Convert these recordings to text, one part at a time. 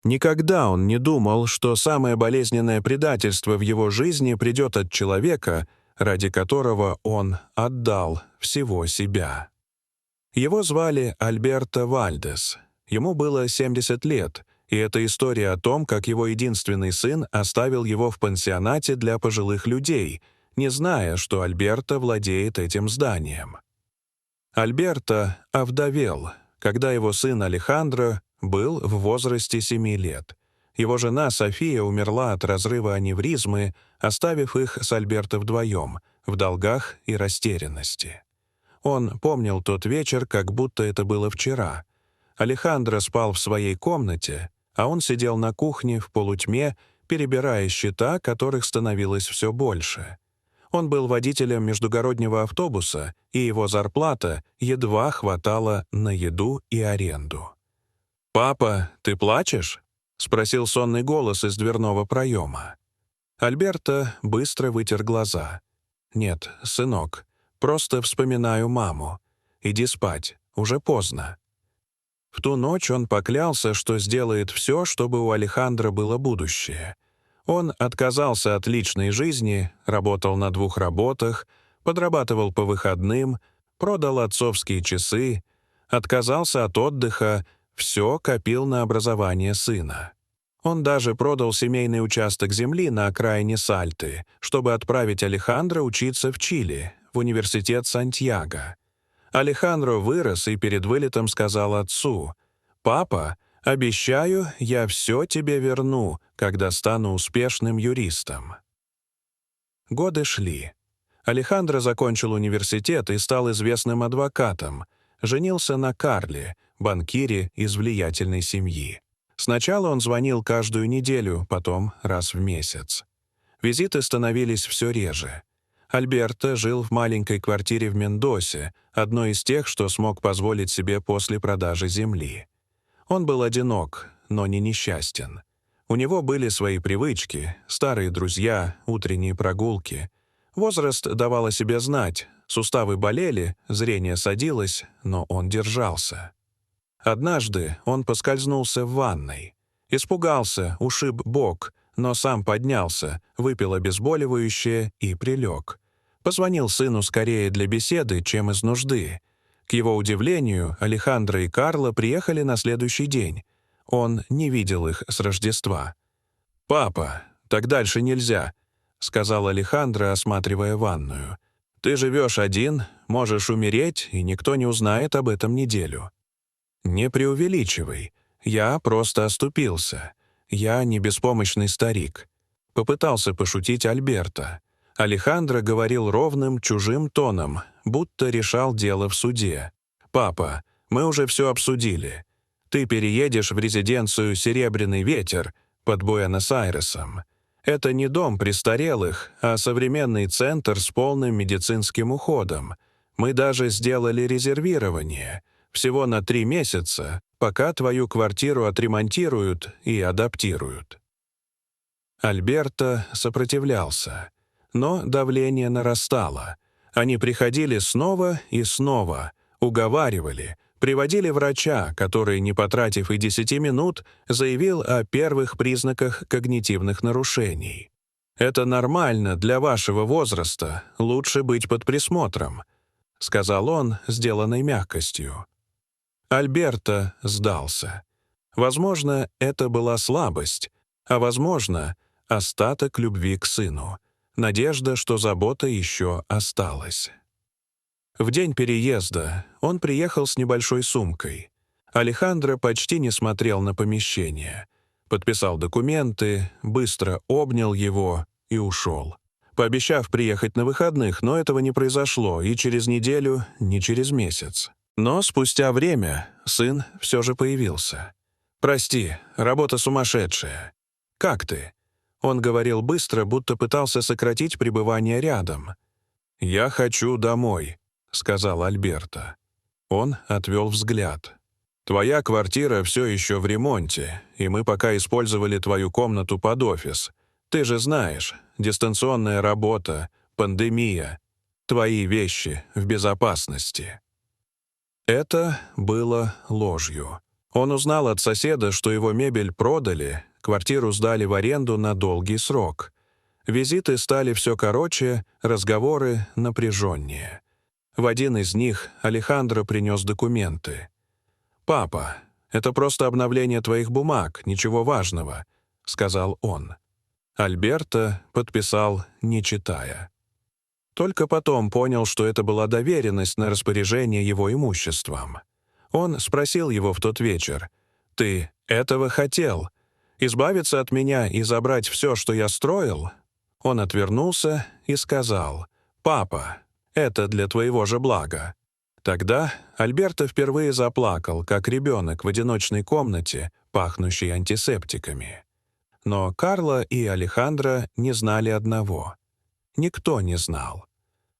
Никогда он не думал, что самое болезненное предательство в его жизни придет от человека, ради которого он отдал всего себя. Его звали Альберто Вальдес. Ему было 70 лет, и это история о том, как его единственный сын оставил его в пансионате для пожилых людей, не зная, что Альберто владеет этим зданием. Альберто овдовел, когда его сын Алехандро был в возрасте 7 лет. Его жена София умерла от разрыва аневризмы, оставив их с Альберто вдвоем, в долгах и растерянности. Он помнил тот вечер, как будто это было вчера. Алехандро спал в своей комнате, а он сидел на кухне в полутьме, перебирая счета, которых становилось все больше. Он был водителем междугороднего автобуса, и его зарплата едва хватала на еду и аренду. «Папа, ты плачешь?» — спросил сонный голос из дверного проема. Альберто быстро вытер глаза. «Нет, сынок, просто вспоминаю маму. Иди спать, уже поздно». В ту ночь он поклялся, что сделает все, чтобы у Алехандро было будущее. Он отказался от личной жизни, работал на 2 работах, подрабатывал по выходным, продал отцовские часы, отказался от отдыха, все копил на образование сына. Он даже продал семейный участок земли на окраине Сальты, чтобы отправить Алехандро учиться в Чили, в университет Сантьяго. Алехандро вырос и перед вылетом сказал отцу: «Папа, обещаю, я все тебе верну, когда стану успешным юристом». Годы шли. Алехандро закончил университет и стал известным адвокатом, женился на Карле, банкире из влиятельной семьи. Сначала он звонил каждую неделю, потом раз в месяц. Визиты становились все реже. Альберто жил в маленькой квартире в Мендосе, одной из тех, что смог позволить себе после продажи земли. Он был одинок, но не несчастен. У него были свои привычки, старые друзья, утренние прогулки. Возраст давал о себе знать, суставы болели, зрение садилось, но он держался. Однажды он поскользнулся в ванной. Испугался, ушиб бок, но сам поднялся, выпил обезболивающее и прилег. Позвонил сыну скорее для беседы, чем из нужды. К его удивлению, Алехандро и Карло приехали на следующий день. Он не видел их с Рождества. «Папа, так дальше нельзя», — сказал Алехандро, осматривая ванную. «Ты живешь один, можешь умереть, и никто не узнает об этом неделю». «Не преувеличивай. Я просто оступился. Я не беспомощный старик», — попытался пошутить Альберто. Алехандро говорил ровным, чужим тоном, будто решал дело в суде. «Папа, мы уже все обсудили. Ты переедешь в резиденцию «Серебряный ветер» под Буэнос-Айресом. Это не дом престарелых, а современный центр с полным медицинским уходом. Мы даже сделали резервирование. Всего на 3 месяца, пока твою квартиру отремонтируют и адаптируют». Альберто сопротивлялся. Но давление нарастало. Они приходили снова и снова, уговаривали, приводили врача, который, не потратив и 10 минут, заявил о первых признаках когнитивных нарушений. «Это нормально для вашего возраста, лучше быть под присмотром», — сказал он, сделанной мягкостью. Альберто сдался. Возможно, это была слабость, а возможно, остаток любви к сыну. Надежда, что забота еще осталась. В день переезда он приехал с небольшой сумкой. Алехандро почти не смотрел на помещение. Подписал документы, быстро обнял его и ушел, пообещав приехать на выходных, но этого не произошло и через неделю, ни через месяц. Но спустя время сын все же появился. «Прости, работа сумасшедшая. Как ты?» Он говорил быстро, будто пытался сократить пребывание рядом. «Я хочу домой», — сказал Альберто. Он отвел взгляд. «Твоя квартира все еще в ремонте, и мы пока использовали твою комнату под офис. Ты же знаешь, дистанционная работа, пандемия. Твои вещи в безопасности». Это было ложью. Он узнал от соседа, что его мебель продали, квартиру сдали в аренду на долгий срок. Визиты стали все короче, разговоры напряженнее. В один из них Алехандро принес документы. «Папа, это просто обновление твоих бумаг, ничего важного», — сказал он. Альберто подписал, не читая. Только потом понял, что это была доверенность на распоряжение его имуществом. Он спросил его в тот вечер: «Ты этого хотел? Избавиться от меня и забрать все, что я строил?» Он отвернулся и сказал: «Папа, это для твоего же блага». Тогда Альберто впервые заплакал, как ребенок в одиночной комнате, пахнущей антисептиками. Но Карло и Алехандро не знали одного. Никто не знал.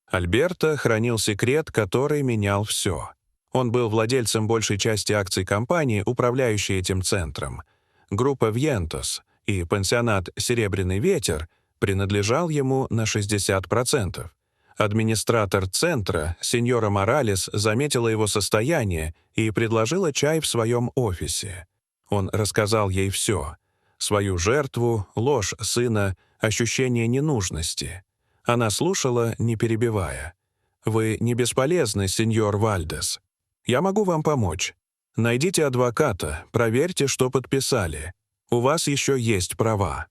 Альберто хранил секрет, который менял все. Он был владельцем большей части акций компании, управляющей этим центром. Группа «Вьентос» и пансионат «Серебряный ветер» принадлежал ему на 60%. Администратор центра, сеньора Моралес, заметила его состояние и предложила чай в своем офисе. Он рассказал ей все: свою жертву, ложь сына, ощущение ненужности. Она слушала, не перебивая. «Вы не бесполезны, сеньор Вальдес. Я могу вам помочь. Найдите адвоката, проверьте, что подписали. У вас еще есть права».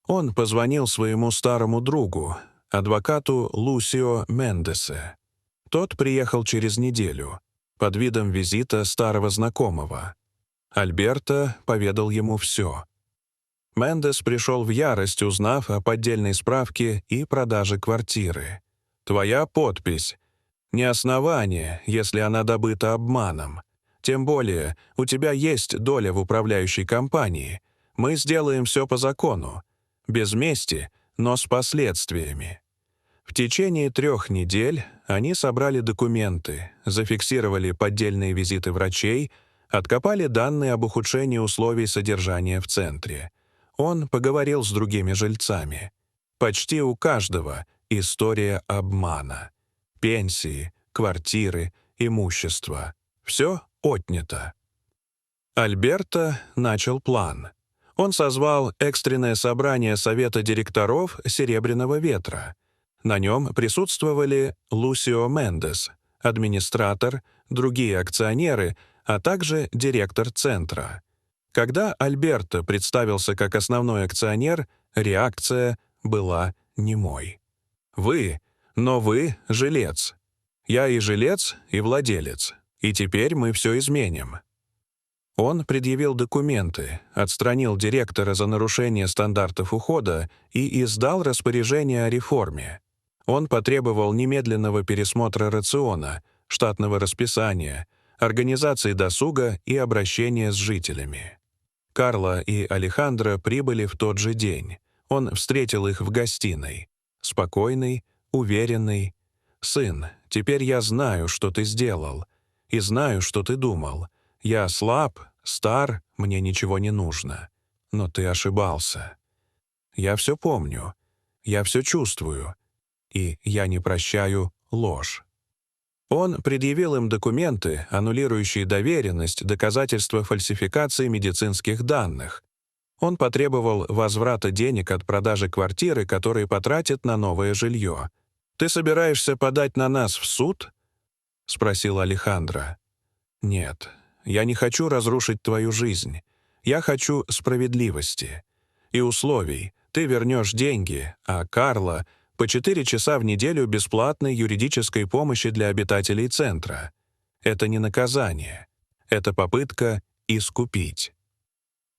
Он позвонил своему старому другу, адвокату Лусио Мендесе. Тот приехал через неделю, под видом визита старого знакомого. Альберто поведал ему все. Мендес пришел в ярость, узнав о поддельной справке и продаже квартиры. «Твоя подпись. Не основание, если она добыта обманом. Тем более, у тебя есть доля в управляющей компании. Мы сделаем все по закону. Без мести, но с последствиями». В течение 3 недель они собрали документы, зафиксировали поддельные визиты врачей, откопали данные об ухудшении условий содержания в центре. Он поговорил с другими жильцами. Почти у каждого история обмана. Пенсии, квартиры, имущество. Все отнято. Альберто начал план. Он созвал экстренное собрание совета директоров «Серебряного ветра». На нем присутствовали Лусио Мендес, администратор, другие акционеры, а также директор центра. Когда Альберто представился как основной акционер, реакция была немой. Но вы — жилец. Я и жилец, и владелец. И теперь мы все изменим». Он предъявил документы, отстранил директора за нарушение стандартов ухода и издал распоряжение о реформе. Он потребовал немедленного пересмотра рациона, штатного расписания, организации досуга и обращения с жителями. Карло и Алехандро прибыли в тот же день. Он встретил их в гостиной. Спокойный, уверенный. «Сын, теперь я знаю, что ты сделал. И знаю, что ты думал. Я слаб, стар, мне ничего не нужно. Но ты ошибался. Я все помню. Я все чувствую. И я не прощаю ложь». Он предъявил им документы, аннулирующие доверенность, доказательства фальсификации медицинских данных. Он потребовал возврата денег от продажи квартиры, которые потратят на новое жилье. «Ты собираешься подать на нас в суд?» — спросил Алехандро. «Нет, я не хочу разрушить твою жизнь. Я хочу справедливости. И условий. Ты вернешь деньги, а Карло — по 4 часа в неделю бесплатной юридической помощи для обитателей центра. Это не наказание. Это попытка искупить».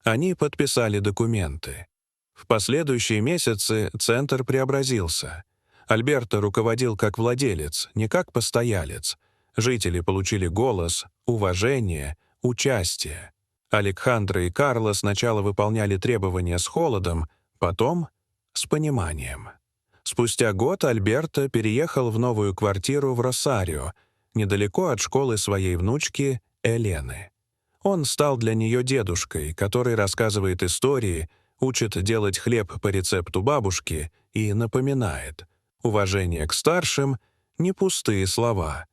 Они подписали документы. В последующие месяцы центр преобразился. Альберто руководил как владелец, не как постоялец. Жители получили голос, уважение, участие. Алехандро и Карло сначала выполняли требования с холодом, потом — с пониманием. Спустя год Альберто переехал в новую квартиру в Росарио, недалеко от школы своей внучки Элены. Он стал для нее дедушкой, который рассказывает истории, учит делать хлеб по рецепту бабушки и напоминает: уважение к старшим — не пустые слова.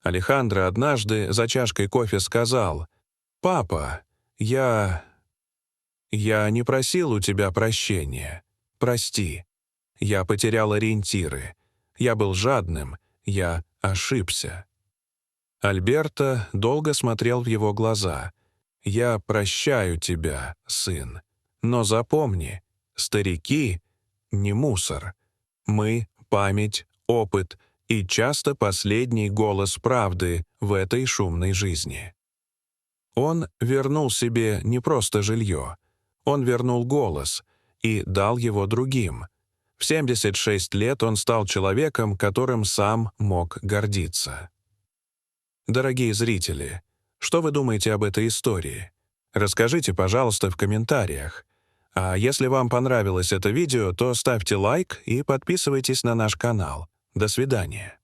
Алехандро однажды за чашкой кофе сказал: «Папа, я не просил у тебя прощения. Прости. Я потерял ориентиры. Я был жадным. Я ошибся». Альберто долго смотрел в его глаза. «Я прощаю тебя, сын. Но запомни, старики — не мусор. Мы — память, опыт и часто последний голос правды в этой шумной жизни». Он вернул себе не просто жилье. Он вернул голос и дал его другим. В 76 лет он стал человеком, которым сам мог гордиться. Дорогие зрители, что вы думаете об этой истории? Расскажите, пожалуйста, в комментариях. А если вам понравилось это видео, то ставьте лайк и подписывайтесь на наш канал. До свидания.